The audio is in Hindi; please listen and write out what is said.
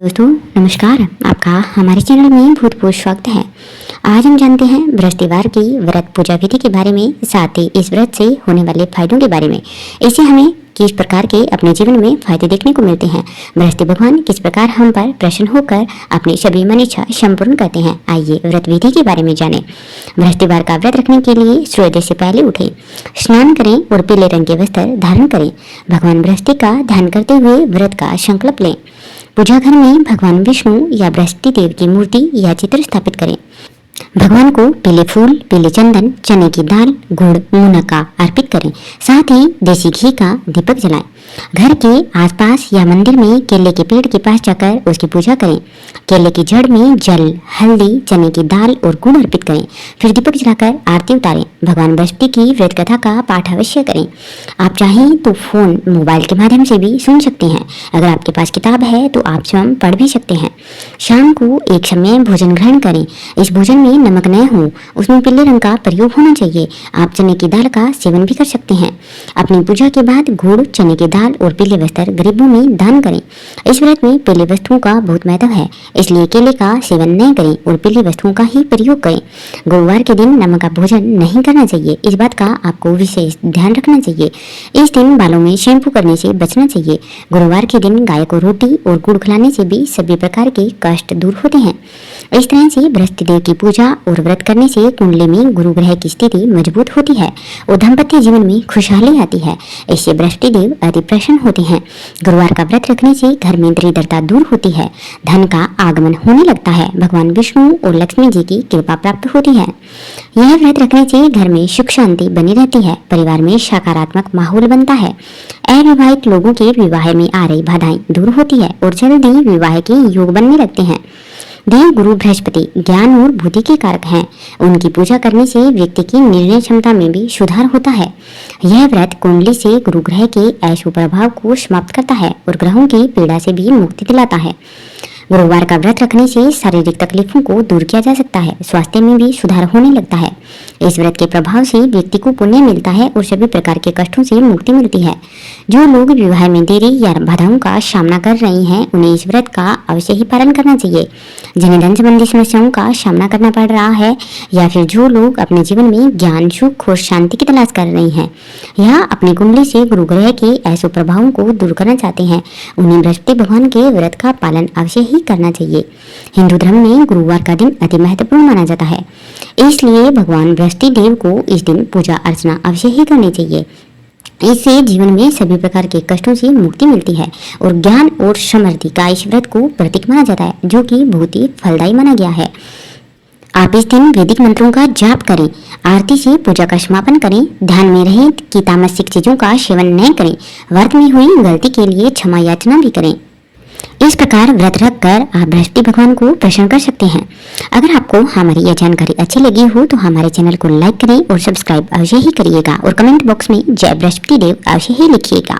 दोस्तों नमस्कार। आपका हमारे चैनल में बहुत बहुत स्वागत है। आज हम जानते हैं बृहस्पतिवार की व्रत पूजा विधि के बारे में, साथ ही इस व्रत से होने वाले फायदों के बारे में। इससे हमें किस प्रकार के अपने जीवन में फायदे देखने को मिलते हैं, बृहस्पति भगवान किस प्रकार हम पर प्रसन्न होकर अपनी सभी मन इच्छा संपूर्ण करते हैं। आइए व्रत विधि के बारे में जानें। बृहस्पतिवार का व्रत रखने के लिए सूर्योदय से पहले उठें, स्नान करें और पीले रंग के वस्त्र धारण करें। भगवान बृहस्पति का ध्यान करते हुए व्रत का संकल्प लें। पूजा घर में भगवान विष्णु या बृहस्पति देव की मूर्ति या चित्र स्थापित करें। भगवान को पीले फूल, पीले चंदन, चने की दाल, गुड़, मुनक्का अर्पित करें। साथ ही देसी घी का दीपक जलाएं। घर के आसपास या मंदिर में केले के पेड़ के पास जाकर उसकी पूजा करें। केले की जड़ में जल, हल्दी, चने की दाल और गुड़ अर्पित करें। फिर दीपक जलाकर आरती उतारें। भगवान बृहस्पति की व्रत कथा का पाठ अवश्य करें। आप चाहें तो फोन, मोबाइल के माध्यम से भी सुन सकते हैं। अगर आपके पास किताब है तो आप स्वयं पढ़ भी सकते हैं। शाम को एक समय भोजन ग्रहण करें। इस भोजन में नमक न हो, उसमें पीले रंग का प्रयोग होना चाहिए। आप चने की दाल का सेवन भी कर सकते हैं। अपनी पूजा के बाद गुड़, चने की दाल और पीले वस्त्र गरीबों में दान करें। इस व्रत में पीले वस्तुओं का बहुत महत्व है, इसलिए केले का सेवन न करें और पीली वस्तुओं का ही प्रयोग करें। गुरुवार के दिन नमक का भोजन नहीं करना चाहिए। इस बात का आपको विशेष ध्यान रखना चाहिए। इस दिन बालों में शैम्पू करने से बचना चाहिए। गुरुवार के दिन गाय को रोटी और गुड़ खिलाने से भी सभी प्रकार के कष्ट दूर होते हैं। इस तरह से बृहस्पति देव की पूजा और व्रत करने से कुंडली में गुरु ग्रह की स्थिति मजबूत होती है और दाम्पत्य जीवन में खुशहाली आती है। इससे बृहस्पति देव अति प्रसन्न होते हैं। गुरुवार का व्रत रखने से घर में दरिद्रता दूर होती है, धन का आगमन होने लगता है, भगवान विष्णु और लक्ष्मी जी की कृपा प्राप्त होती है। यह व्रत रखने से घर में सुख शांति बनी रहती है, परिवार में सकारात्मक माहौल बनता है, अविवाहित लोगों के विवाह में आ रही बाधाएं दूर होती है और जल्दी विवाह के योग बनने लगते हैं। देव गुरु बृहस्पति ज्ञान और बुद्धि के कारक हैं। उनकी पूजा करने से व्यक्ति की निर्णय क्षमता में भी सुधार होता है। यह व्रत कुंडली से गुरु ग्रह के अशुभ प्रभाव को समाप्त करता है और ग्रहों की पीड़ा से भी मुक्ति दिलाता है। गुरुवार का व्रत रखने से शारीरिक तकलीफों को दूर किया जा सकता है, स्वास्थ्य में भी सुधार होने लगता है। इस व्रत के प्रभाव से व्यक्ति को पुण्य मिलता है और सभी प्रकार के कष्टों से मुक्ति मिलती है। जो लोग विवाह में देरी या बाधाओं का सामना कर रहे हैं, उन्हें इस व्रत का अवश्य ही पालन करना चाहिए। जिन्हें धन संबंधी समस्याओं का सामना करना पड़ रहा है या फिर जो लोग अपने जीवन में ज्ञान, सुख और शांति की तलाश कर रहे हैं या अपनी कुंडली से गुरु ग्रह के ऐसे प्रभावों को दूर करना चाहते हैं, उन्हें बृहस्पति भगवान के व्रत का पालन अवश्य ही करना चाहिए। हिंदू धर्म में गुरुवार का दिन अति महत्वपूर्ण माना जाता है, इसलिए भगवान बृहस्पति देव को इस दिन पूजा अर्चना अवश्य ही करनी चाहिए। इससे जीवन में सभी प्रकार के कष्टों से मुक्ति मिलती है और ज्ञान और समृद्धि का इस व्रत को प्रतीक माना जाता है, जो कि बहुत ही फलदायी माना गया है। आप इस दिन वैदिक मंत्रों का जाप करें, आरती से पूजा का समापन करें, ध्यान में रहें कि तामसिक चीजों का सेवन न करें, व्रत में हुई गलती के लिए क्षमा याचना भी करें। इस प्रकार व्रत रखकर आप बृहस्पति भगवान को प्रसन्न कर सकते हैं। अगर आपको हमारी यह जानकारी अच्छी लगी हो तो हमारे चैनल को लाइक करें और सब्सक्राइब अवश्य ही करिएगा और कमेंट बॉक्स में जय बृहस्पति देव अवश्य ही लिखिएगा।